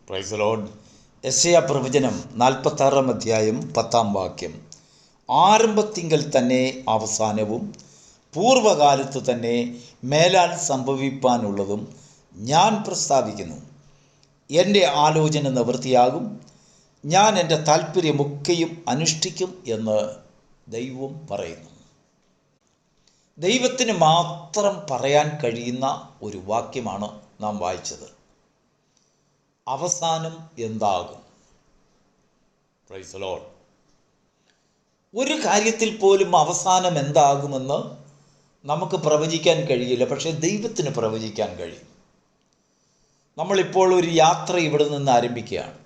Praise the Lord. യെശയ്യാ പ്രവചനം 46-ാം അധ്യായം 10-ാം വാക്യം. ആരംഭത്തിങ്കൽ തന്നെ അവസാനവും പൂർവകാലത്ത് തന്നെ മേലാൽ സംഭവിപ്പാനുള്ളതും ഞാൻ പ്രസ്താവിക്കുന്നു. എൻ്റെ ആലോചന നിവൃത്തിയാകും, ഞാൻ എൻ്റെ താല്പര്യമൊക്കെയും അനുഷ്ഠിക്കും എന്ന് ദൈവം പറയുന്നു. ദൈവത്തിന് മാത്രം പറയാൻ കഴിയുന്ന ഒരു വാക്യമാണ് നാം വായിച്ചത്. അവസാനം എന്താകും? Praise the Lord. ഒരു കാര്യത്തിൽ പോലും അവസാനം എന്താകുമെന്ന് നമുക്ക് പ്രവചിക്കാൻ കഴിയില്ല, പക്ഷേ ദൈവത്തിന് പ്രവചിക്കാൻ കഴിയും. നമ്മളിപ്പോൾ ഒരു യാത്ര ഇവിടെ നിന്ന് ആരംഭിക്കുകയാണ്.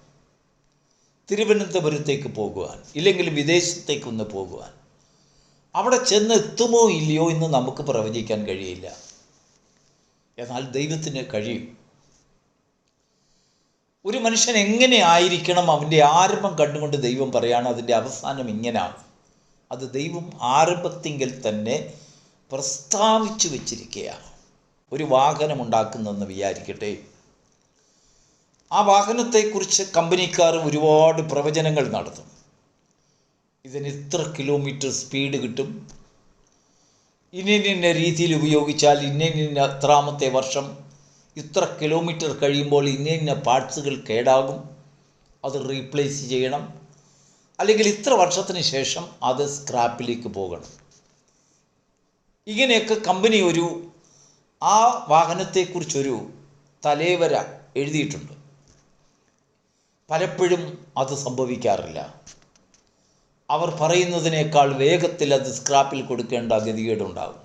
തിരുവനന്തപുരത്തേക്ക് പോകുവാൻ, ഇല്ലെങ്കിൽ വിദേശത്തേക്കൊന്ന് പോകുവാൻ. അവിടെ ചെന്ന് എത്തുമോ ഇല്ലയോ എന്ന് നമുക്ക് പ്രവചിക്കാൻ കഴിയില്ല. എന്നാൽ ദൈവത്തിന് കഴിയും. ഒരു മനുഷ്യൻ എങ്ങനെ ആയിരിക്കണം, അവൻ്റെ ആരംഭം കണ്ടുകൊണ്ട് ദൈവം പറയാണ് അതിൻ്റെ അവസാനം ഇങ്ങനെയാണ്. അത് ദൈവം ആരംഭത്തിങ്കിൽ തന്നെ പ്രസ്താവിച്ചു വച്ചിരിക്കുകയാണ്. ഒരു വാഹനം ഉണ്ടാക്കുന്നെന്ന് വിചാരിക്കട്ടെ. ആ വാഹനത്തെക്കുറിച്ച് കമ്പനിക്കാർ ഒരുപാട് പ്രവചനങ്ങൾ നടത്തും. ഇതിന് ഇത്ര കിലോമീറ്റർ സ്പീഡ് കിട്ടും, ഇന്ന രീതിയിൽ ഉപയോഗിച്ചാൽ ഇന്ന എത്രാമത്തെ വർഷം ഇത്ര കിലോമീറ്റർ കഴിയുമ്പോൾ ഇന്ന പാർട്സുകൾ കേടാകും, അത് റീപ്ലേസ് ചെയ്യണം, അല്ലെങ്കിൽ ഇത്ര വർഷത്തിന് ശേഷം അത് സ്ക്രാപ്പിലേക്ക് പോകണം. ഇങ്ങനെയൊക്കെ കമ്പനി ആ വാഹനത്തെക്കുറിച്ചൊരു തലേവര എഴുതിയിട്ടുണ്ട്. പലപ്പോഴും അത് സംഭവിക്കാറില്ല. അവർ പറയുന്നതിനേക്കാൾ വേഗത്തിൽ അത് സ്ക്രാപ്പിൽ കൊടുക്കേണ്ട ഗതികേടുണ്ടാകും.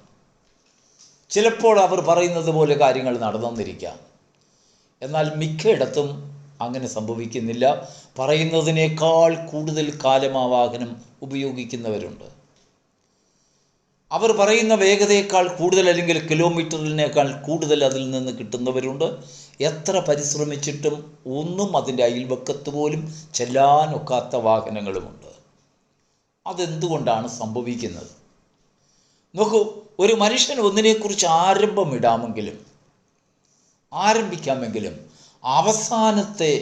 ചിലപ്പോൾ അവർ പറയുന്നത് പോലെ കാര്യങ്ങൾ നടന്നിരിക്കാം. എന്നാൽ മിക്കയിടത്തും അങ്ങനെ സംഭവിക്കുന്നില്ല. പറയുന്നതിനേക്കാൾ കൂടുതൽ കാലം ആ വാഹനം ഉപയോഗിക്കുന്നവരുണ്ട്. അവർ പറയുന്ന വേഗതയേക്കാൾ കൂടുതൽ, അല്ലെങ്കിൽ കിലോമീറ്ററിനേക്കാൾ കൂടുതൽ അതിൽ നിന്ന് കിട്ടുന്നവരുണ്ട്. എത്ര പരിശ്രമിച്ചിട്ടും ഒന്നും അതിൻ്റെ അയൽവക്കത്ത് പോലും ചെല്ലാനൊക്കാത്ത വാഹനങ്ങളുമുണ്ട്. അതെന്തുകൊണ്ടാണ് സംഭവിക്കുന്നത്? നോക്കൂ, ഒരു മനുഷ്യൻ ഒന്നിനെക്കുറിച്ച് ആരംഭിക്കാമെങ്കിലും അവസാനത്തെ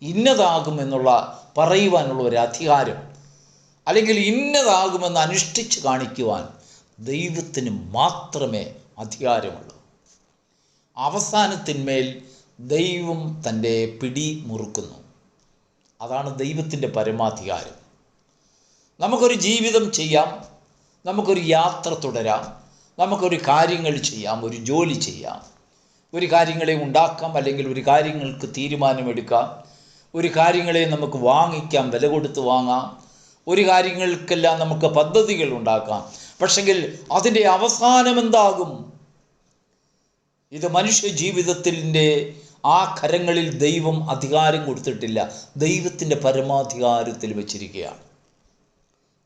ഇന്നതാകുമെന്നുള്ള പറയുവാനുള്ള ഒരു അധികാരം, അല്ലെങ്കിൽ ഇന്നതാകുമെന്ന് അനുഷ്ഠിച്ച് കാണിക്കുവാൻ ദൈവത്തിന് മാത്രമേ അധികാരമുള്ളൂ. അവസാനത്തിന്മേൽ ദൈവം തൻ്റെ പിടി മുറുക്കുന്നു. അതാണ് ദൈവത്തിൻ്റെ പരമാധികാരം. നമുക്കൊരു ജീവിതം ചെയ്യാം, നമുക്കൊരു യാത്ര തുടരാം, നമുക്കൊരു കാര്യങ്ങൾ ചെയ്യാം, ഒരു ജോലി ചെയ്യാം, ഒരു കാര്യങ്ങളെ ഉണ്ടാക്കാം, അല്ലെങ്കിൽ ഒരു കാര്യങ്ങൾക്ക് തീരുമാനമെടുക്കാം, ഒരു കാര്യങ്ങളെ നമുക്ക് വാങ്ങിക്കാം, വില കൊടുത്ത് വാങ്ങാം, ഒരു കാര്യങ്ങൾക്കെല്ലാം നമുക്ക് പദ്ധതികൾ ഉണ്ടാക്കാം. പക്ഷെങ്കിൽ അതിൻ്റെ അവസാനം എന്താകും? ഇത് മനുഷ്യ ജീവിതത്തിൻ്റെ ആ കരങ്ങളിൽ ദൈവം അധികാരം കൊടുത്തിട്ടില്ല. ദൈവത്തിൻ്റെ പരമാധികാരത്തിൽ വച്ചിരിക്കുകയാണ്.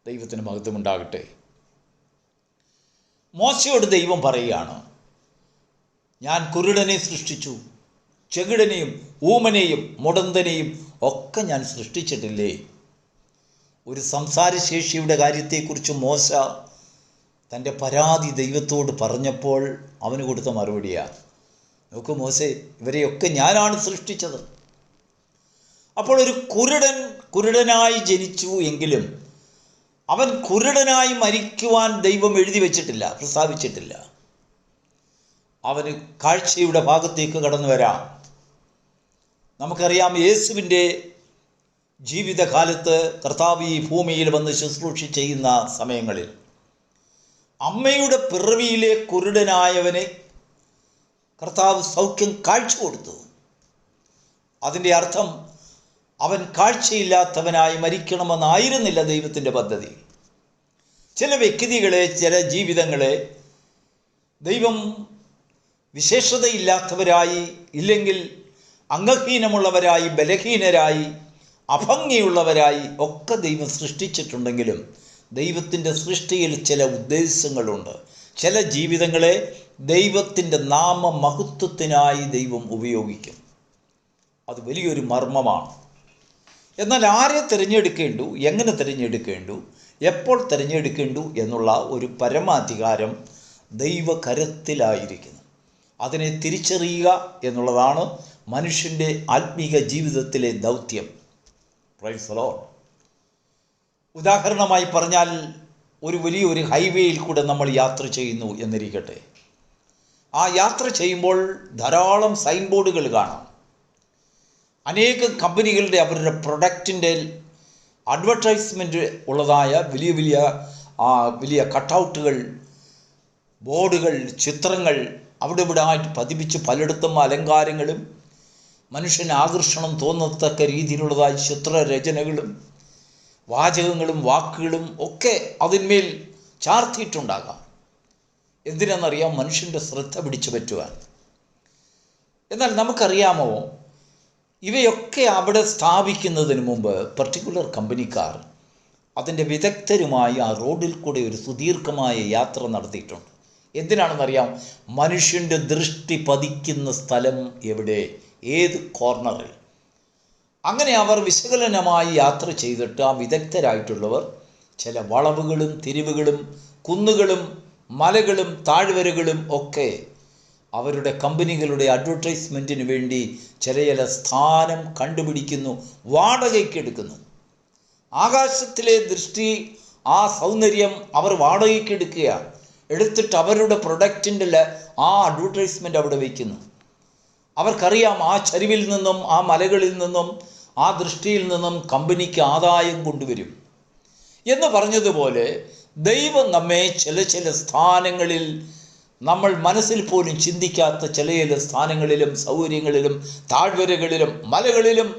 ദൈവത്തിന് മഹത്വമുണ്ടാകട്ടെ. മോശയോട് ദൈവം പറയുകയാണ്, ഞാൻ കുരുടനെ സൃഷ്ടിച്ചു, ചെകിടനെയും ഊമനെയും മുടന്തനെയും ഒക്കെ ഞാൻ സൃഷ്ടിച്ചിട്ടില്ലേ? ഒരു സംസാരശേഷിയുടെ കാര്യത്തെക്കുറിച്ച് മോശ തൻ്റെ പരാതി ദൈവത്തോട് പറഞ്ഞപ്പോൾ അവന് കൊടുത്ത മറുപടിയാണ്, നോക്കൂ മോശേ, ഇവരെയൊക്കെ ഞാനാണ് സൃഷ്ടിച്ചത്. അപ്പോൾ ഒരു കുരുടനായി ജനിച്ചു എങ്കിലും അവൻ കുരുടനായി മരിക്കുവാൻ ദൈവം എഴുതി വച്ചിട്ടില്ല, പ്രസ്താവിച്ചിട്ടില്ല. അവന് കാഴ്ചയുടെ ഭാഗത്തേക്ക് കടന്നു വരാം. നമുക്കറിയാം, യേശുവിൻ്റെ ജീവിതകാലത്ത് കർത്താവ് ഈ ഭൂമിയിൽ വന്ന് ശുശ്രൂഷ ചെയ്യുന്ന സമയങ്ങളിൽ അമ്മയുടെ പിറവിയിലെ കുരുടനായവനെ കർത്താവ് സൗഖ്യം കാഴ്ച കൊടുത്തു. അതിൻ്റെ അർത്ഥം അവൻ കാഴ്ചയില്ലാത്തവനായി മരിക്കണമെന്നായിരുന്നില്ല ദൈവത്തിൻ്റെ പദ്ധതി. ചില വ്യക്തികളെ, ചില ജീവിതങ്ങളെ ദൈവം വിശേഷതയില്ലാത്തവരായി, ഇല്ലെങ്കിൽ അംഗഹീനമുള്ളവരായി, ബലഹീനരായി, അഭംഗിയുള്ളവരായി ഒക്കെ ദൈവം സൃഷ്ടിച്ചിട്ടുണ്ടെങ്കിലും ദൈവത്തിൻ്റെ സൃഷ്ടിയിൽ ചില ഉദ്ദേശങ്ങളുണ്ട്. ചില ജീവിതങ്ങളെ ദൈവത്തിൻ്റെ നാമമഹത്വത്തിനായി ദൈവം ഉപയോഗിക്കും. അത് വലിയൊരു മർമ്മമാണ്. എന്നാൽ ആരെ തിരഞ്ഞെടുക്കേണ്ടു, എങ്ങനെ തിരഞ്ഞെടുക്കേണ്ടു, എപ്പോൾ തിരഞ്ഞെടുക്കേണ്ടു എന്നുള്ള ഒരു പരമാധികാരം ദൈവകരത്തിലായിരിക്കുന്നു. അതിനെ തിരിച്ചറിയുക എന്നുള്ളതാണ് മനുഷ്യൻ്റെ ആത്മീക ജീവിതത്തിലെ ദൗത്യം. Praise the Lord. ഉദാഹരണമായി പറഞ്ഞാൽ, ഒരു വലിയൊരു ഹൈവേയിൽ കൂടെ നമ്മൾ യാത്ര ചെയ്യുന്നു എന്നിരിക്കട്ടെ. ആ യാത്ര ചെയ്യുമ്പോൾ ധാരാളം സൈൻ ബോർഡുകൾ കാണാം. അനേകം കമ്പനികളുടെ അവരുടെ പ്രൊഡക്റ്റിൻ്റെ അഡ്വർടൈസ്മെൻറ്റ് ഉള്ളതായ വലിയ കട്ടൗട്ടുകൾ, ബോർഡുകൾ, ചിത്രങ്ങൾ അവിടെ ഇവിടെ ആയിട്ട് പതിപ്പിച്ച് പലയിടത്തും അലങ്കാരങ്ങളും മനുഷ്യന് ആകർഷണം തോന്നത്തക്ക രീതിയിലുള്ളതായ ചിത്രരചനകളും വാചകങ്ങളും വാക്കുകളും ഒക്കെ അതിന്മേൽ ചാർത്തിയിട്ടുണ്ടാകാം. എന്തിനാണെന്നറിയാം? മനുഷ്യൻ്റെ ശ്രദ്ധ പിടിച്ചു പറ്റുവാൻ. എന്നാൽ നമുക്കറിയാമോ, ഇവയൊക്കെ അവിടെ സ്ഥാപിക്കുന്നതിന് മുമ്പ് പർട്ടിക്കുലർ കമ്പനിക്കാർ അതിൻ്റെ വിദഗ്ധരുമായി ആ റോഡിൽ കൂടെ ഒരു സുദീർഘമായ യാത്ര നടത്തിയിട്ടുണ്ട്. എന്തിനാണെന്നറിയാം? മനുഷ്യൻ്റെ ദൃഷ്ടി പതിക്കുന്ന സ്ഥലം എവിടെ, ഏത് കോർണറിൽ. അങ്ങനെ അവർ വിശകലനമായി യാത്ര ചെയ്തിട്ട് ആ വിദഗ്ധരായിട്ടുള്ളവർ ചില വളവുകളും തിരിവുകളും കുന്നുകളും മലകളും താഴ്വരകളും ഒക്കെ അവരുടെ കമ്പനികളുടെ അഡ്വർടൈസ്മെൻറ്റിന് വേണ്ടി ചില സ്ഥാനം കണ്ടുപിടിക്കുന്നു, വാടകയ്ക്കെടുക്കുന്നു. ആകാശത്തിലെ ദൃഷ്ടി, ആ സൗന്ദര്യം അവർ വാടകയ്ക്കെടുക്കുകയാണ്. എടുത്തിട്ട് അവരുടെ പ്രൊഡക്റ്റിൻ്റെ ആ അഡ്വർടൈസ്മെൻ്റ് അവിടെ വയ്ക്കുന്നു. അവർക്കറിയാം ആ ചരിവിൽ നിന്നും ആ മലകളിൽ നിന്നും ആ ദൃഷ്ടിയിൽ നിന്നും കമ്പനിക്ക് ആദായം കൊണ്ടുവരും എന്ന് പറഞ്ഞതുപോലെ ദൈവം നമ്മെ ചില സ്ഥാനങ്ങളിൽ, നമ്മൾ മനസ്സിൽ പോലും ചിന്തിക്കാത്ത ചില സ്ഥാനങ്ങളിലും സൗകര്യങ്ങളിലും താഴ്വരകളിലും മലകളിലും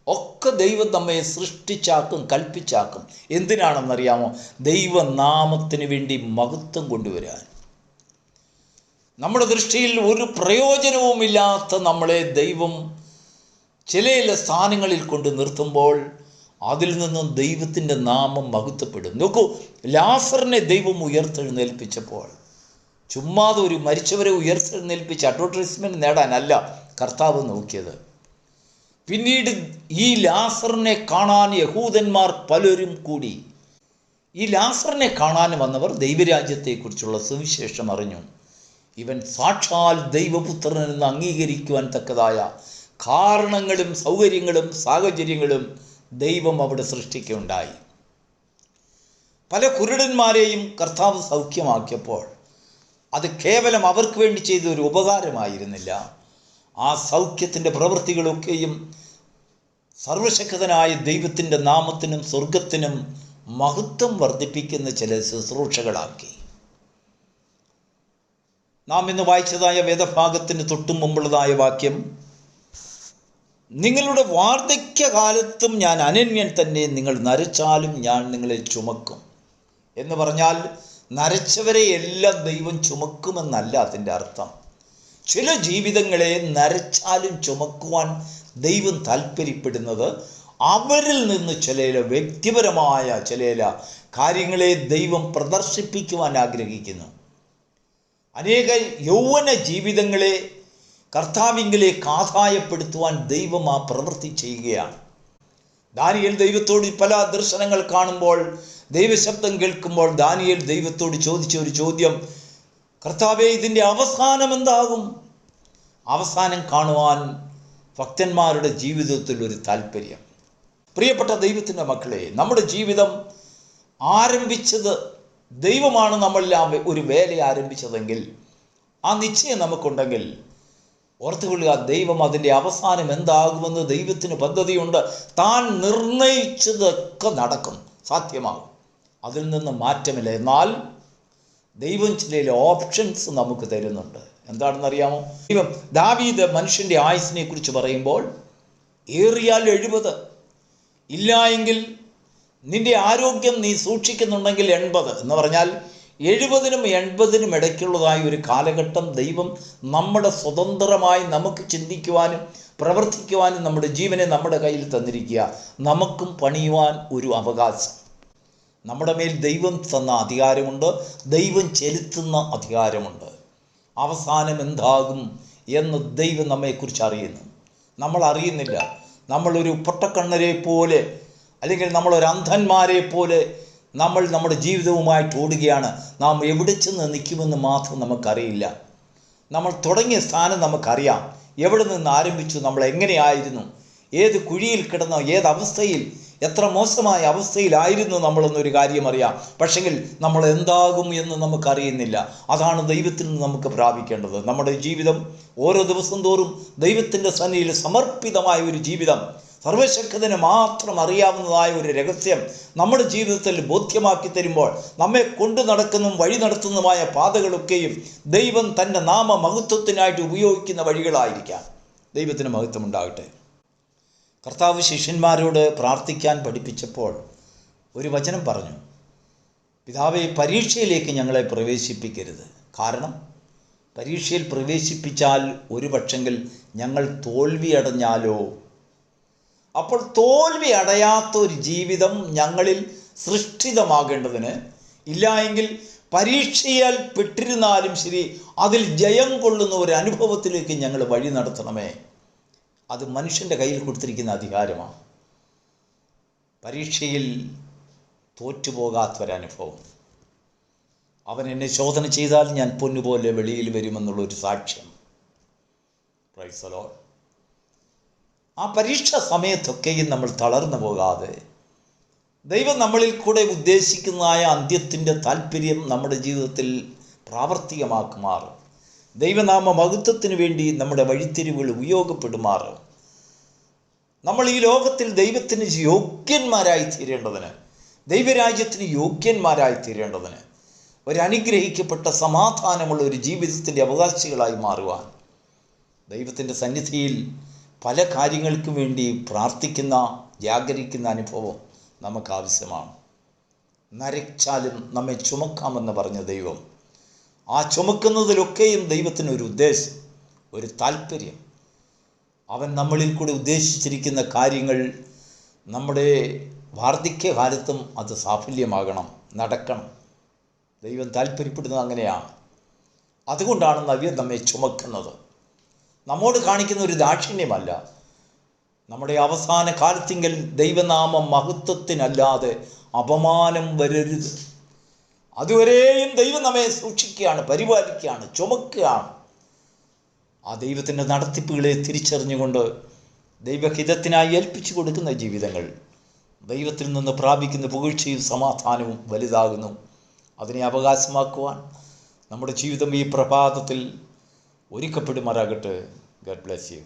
ഒക്കെ ദൈവം നമ്മെ സൃഷ്ടിച്ചാക്കും, കൽപ്പിച്ചാക്കും. എന്തിനാണെന്നറിയാമോ? ദൈവനാമത്തിന് വേണ്ടി മഹത്വം കൊണ്ടുവരാൻ. നമ്മുടെ ദൃഷ്ടിയിൽ ഒരു പ്രയോജനവുമില്ലാത്ത നമ്മളെ ദൈവം ചില സ്ഥാനങ്ങളിൽ കൊണ്ട് നിർത്തുമ്പോൾ അതിൽ നിന്നും ദൈവത്തിൻ്റെ നാമം മഹത്വപ്പെടും. നോക്കൂ, ലാസറിനെ ദൈവം ഉയർത്തെഴുന്നേൽപ്പിച്ചപ്പോൾ ചുമ്മാതെ ഒരു മരിച്ചവരെ ഉയർത്തെഴുന്നേൽപ്പിച്ച് അഡ്വർടൈസ്മെൻറ്റ് നേടാനല്ല കർത്താവ് നോക്കിയത്. പിന്നീട് ഈ ലാസറിനെ കാണാൻ യഹൂദന്മാർ പലരും കൂടി. ഈ ലാസറിനെ കാണാൻ വന്നവർ ദൈവരാജ്യത്തെക്കുറിച്ചുള്ള സുവിശേഷം അറിഞ്ഞു. ഇവൻ സാക്ഷാൽ ദൈവപുത്രനെന്ന് അംഗീകരിക്കുവാൻ തക്കതായ കാരണങ്ങളും സൗകര്യങ്ങളും സാഹചര്യങ്ങളും ദൈവം അവിടെ സൃഷ്ടിക്കുകയുണ്ടായി. പല കുരുടന്മാരെയും കർത്താവ് സൗഖ്യമാക്കിയപ്പോൾ അത് കേവലം അവർക്ക് വേണ്ടി ചെയ്ത ഒരു ഉപകാരമായിരുന്നില്ല. ആ സൗഖ്യത്തിൻ്റെ പ്രവൃത്തികളൊക്കെയും സർവശക്തനായ ദൈവത്തിൻ്റെ നാമത്തിനും സ്വർഗത്തിനും മഹത്വം വർദ്ധിപ്പിക്കുന്ന ചില ശുശ്രൂഷകളാക്കി. നാം ഇന്ന് വായിച്ചതായ വേദഭാഗത്തിന് തൊട്ടു മുമ്പുള്ളതായ വാക്യം, നിങ്ങളുടെ വാർദ്ധക്യകാലത്തും ഞാൻ അനന്യൻ തന്നെ, നിങ്ങൾ നരച്ചാലും ഞാൻ നിങ്ങളെ ചുമക്കും എന്ന് പറഞ്ഞാൽ നരച്ചവരെ എല്ലാം ദൈവം ചുമക്കുമെന്നല്ല അതിൻ്റെ അർത്ഥം. ചില ജീവിതങ്ങളെ നരച്ചാലും ചുമക്കുവാൻ ദൈവം താല്പര്യപ്പെടുന്നത് അവരിൽ നിന്ന് ചില വ്യക്തിപരമായ ചില കാര്യങ്ങളെ ദൈവം പ്രദർശിപ്പിക്കുവാൻ ആഗ്രഹിക്കുന്നു. അനേക യൗവന ജീവിതങ്ങളെ കർത്താവിങ്കിലേക്ക് ആദായപ്പെടുത്തുവാൻ ദൈവം ആ പ്രവൃത്തി ചെയ്യുകയാണ്. ദാനിയേൽ ദൈവത്തോട് പല ദർശനങ്ങൾ കാണുമ്പോൾ, ദൈവശബ്ദം കേൾക്കുമ്പോൾ ദാനിയേൽ ദൈവത്തോട് ചോദിച്ച ഒരു ചോദ്യം, കർത്താവേ, ഇതിൻ്റെ അവസാനം എന്താകും? അവസാനം കാണുവാൻ ഭക്തന്മാരുടെ ജീവിതത്തിൽ ഒരു താല്പര്യം. പ്രിയപ്പെട്ട ദൈവത്തിൻ്റെ മക്കളെ, നമ്മുടെ ജീവിതം ആരംഭിച്ചത് ദൈവമാണ്. നമ്മളിൽ ഒരു വേല ആരംഭിച്ചതെങ്കിൽ, ആ നിശ്ചയം നമുക്കുണ്ടെങ്കിൽ ഓർത്തുകൊള്ളുക, ദൈവം അതിൻ്റെ അവസാനം എന്താകുമെന്ന് ദൈവത്തിന് പദ്ധതിയുണ്ട്. താൻ നിർണയിച്ചതൊക്കെ നടക്കും, സാധ്യമാകും, അതിൽ നിന്ന് മാറ്റമില്ല. എന്നാൽ ദൈവം ചില ഓപ്ഷൻസ് നമുക്ക് തരുന്നുണ്ട്. എന്താണെന്നറിയാമോ? ദൈവം ദാവീദ് മനുഷ്യൻ്റെ ആയുസ്സിനെ കുറിച്ച് പറയുമ്പോൾ, ഏറിയാൽ 70, ഇല്ല എങ്കിൽ നിൻ്റെ ആരോഗ്യം നീ സൂക്ഷിക്കുന്നുണ്ടെങ്കിൽ 80 എന്ന് പറഞ്ഞാൽ 70നും 80നും ഇടയ്ക്കുള്ളതായ ഒരു കാലഘട്ടം ദൈവം നമ്മുടെ സ്വതന്ത്രമായി നമുക്ക് ചിന്തിക്കുവാനും പ്രവർത്തിക്കുവാനും നമ്മുടെ ജീവനെ നമ്മുടെ കയ്യിൽ തന്നിരിക്കുക. നമുക്കും പണിയുവാൻ ഒരു അവകാശം നമ്മുടെ മേൽ ദൈവം തന്ന അധികാരമുണ്ട്, ദൈവം ചെലുത്തുന്ന അധികാരമുണ്ട്. അവസാനം എന്താകും എന്ന് ദൈവം നമ്മെക്കുറിച്ച് അറിയുന്നു. നമ്മൾ അറിയുന്നില്ല. നമ്മളൊരു പൊട്ടക്കണ്ണരെ പോലെ അല്ലെങ്കിൽ നമ്മളൊരു അന്ധന്മാരെ പോലെ നമ്മൾ നമ്മുടെ ജീവിതവുമായിട്ട് ഓടുകയാണ്. നാം എവിടെ ചെന്ന് നിൽക്കുമെന്ന് മാത്രം നമുക്കറിയില്ല. നമ്മൾ തുടങ്ങിയ സ്ഥാനം നമുക്കറിയാം, എവിടെ നിന്ന് ആരംഭിച്ചു, നമ്മൾ എങ്ങനെയായിരുന്നു, ഏത് കുഴിയിൽ കിടന്നോ, ഏതവസ്ഥയിൽ, എത്ര മോശമായ അവസ്ഥയിലായിരുന്നു നമ്മളെന്നൊരു കാര്യം അറിയാം. പക്ഷെങ്കിൽ നമ്മൾ എന്താകും എന്ന് നമുക്കറിയുന്നില്ല. അതാണ് ദൈവത്തിൽ നിന്ന് നമുക്ക് പ്രാപിക്കേണ്ടത്. നമ്മുടെ ജീവിതം ഓരോ ദിവസം തോറും ദൈവത്തിൻ്റെ സന്നിധിയിൽ സമർപ്പിതമായ ഒരു ജീവിതം, സർവശക്തന് മാത്രം അറിയാവുന്നതായ ഒരു രഹസ്യം നമ്മുടെ ജീവിതത്തിൽ ബോധ്യമാക്കി തരുമ്പോൾ നമ്മെ കൊണ്ടു നടക്കുന്നതും വഴി നടത്തുന്നതുമായ പാതകളൊക്കെയും ദൈവം തൻ്റെ നാമമഹത്വത്തിനായിട്ട് ഉപയോഗിക്കുന്ന വഴികളായിരിക്കാം. ദൈവത്തിന് മഹത്വം ഉണ്ടാകട്ടെ. കർത്താവ് ശിഷ്യന്മാരോട് പ്രാർത്ഥിക്കാൻ പഠിപ്പിച്ചപ്പോൾ ഒരു വചനം പറഞ്ഞു, പിതാവേ, പരീക്ഷയിലേക്ക് ഞങ്ങളെ പ്രവേശിപ്പിക്കരുത്. കാരണം പരീക്ഷയിൽ പ്രവേശിപ്പിച്ചാൽ ഒരു പക്ഷെങ്കിൽ ഞങ്ങൾ തോൽവി അടഞ്ഞാലോ. അപ്പോൾ തോൽവി അടയാത്ത ഒരു ജീവിതം ഞങ്ങളിൽ സൃഷ്ടിതമാകേണ്ടതിന്, ഇല്ലായെങ്കിൽ പരീക്ഷയാൽ പെട്ടിരുന്നാലും ശരി അതിൽ ജയം കൊള്ളുന്ന ഒരു അനുഭവത്തിലേക്ക് ഞങ്ങൾ വഴി നടത്തണമേ. അത് മനുഷ്യൻ്റെ കയ്യിൽ കൊടുത്തിരിക്കുന്ന അധികാരമാണ്. പരീക്ഷയിൽ തോറ്റുപോകാത്തൊരനുഭവം. അവൻ എന്നെ ശോധന ചെയ്താൽ ഞാൻ പൊന്നുപോലെ വെളിയിൽ വരുമെന്നുള്ളൊരു സാക്ഷ്യം. Praise the Lord. ആ പരീക്ഷ സമയത്തൊക്കെയും നമ്മൾ തളർന്നു പോകാതെ ദൈവം നമ്മളിൽ കൂടെ ഉദ്ദേശിക്കുന്നതായ അന്ത്യത്തിൻ്റെ താല്പര്യം നമ്മുടെ ജീവിതത്തിൽ പ്രാവർത്തികമാക്കുമാറ്, ദൈവനാമ മഹത്വത്തിന് വേണ്ടി നമ്മുടെ വഴിത്തിരിവുകൾ ഉപയോഗപ്പെടുമാറ്, നമ്മൾ ഈ ലോകത്തിൽ ദൈവത്തിന് യോഗ്യന്മാരായി തീരേണ്ടതിന്, ദൈവരാജ്യത്തിന് യോഗ്യന്മാരായി തീരേണ്ടതിന്, ഒരനുഗ്രഹിക്കപ്പെട്ട സമാധാനമുള്ള ഒരു ജീവിതത്തിൻ്റെ അവകാശികളായി മാറുവാൻ ദൈവത്തിൻ്റെ സന്നിധിയിൽ പല കാര്യങ്ങൾക്കും വേണ്ടി പ്രാർത്ഥിക്കുന്ന, ജാഗരിക്കുന്ന അനുഭവം നമുക്ക് ആവശ്യമാണ്. നരച്ചാലും നമ്മെ ചുമക്കാമെന്ന് പറഞ്ഞ ദൈവം, ആ ചുമക്കുന്നതിലൊക്കെയും ദൈവത്തിനൊരു ഉദ്ദേശം, ഒരു താല്പര്യം. അവൻ നമ്മളിൽ കൂടെ ഉദ്ദേശിച്ചിരിക്കുന്ന കാര്യങ്ങൾ നമ്മുടെ വാർദ്ധക്യകാലത്തും അത് സാഫല്യമാകണം, നടക്കണം. ദൈവം താല്പര്യപ്പെടുന്നത് അങ്ങനെയാണ്. അതുകൊണ്ടാണ് നവ്യം നമ്മെ ചുമക്കുന്നത്. നമ്മോട് കാണിക്കുന്ന ഒരു ദാക്ഷിണ്യമല്ല. നമ്മുടെ അവസാന കാലത്തിങ്കൽ ദൈവനാമ മഹത്വത്തിനല്ലാതെ അപമാനം വരരുത്. അതുവരെയും ദൈവം നമ്മെ സൂക്ഷിക്കുകയാണ്, പരിപാലിക്കുകയാണ്, ചുമക്കുകയാണ്. ആ ദൈവത്തിൻ്റെ നടത്തിപ്പുകളെ തിരിച്ചറിഞ്ഞുകൊണ്ട് ദൈവഹിതത്തിനായി ഏൽപ്പിച്ചു കൊടുക്കുന്ന ജീവിതങ്ങൾ ദൈവത്തിൽ നിന്ന് പ്രാപിക്കുന്ന പുകഴ്ചയും സമാധാനവും വലുതാകുന്നു. അതിനെ അവകാശമാക്കുവാൻ നമ്മുടെ ജീവിതം ഈ പ്രഭാതത്തിൽ ഒരുക്കപ്പെടുമാറാകട്ടെ. God bless you.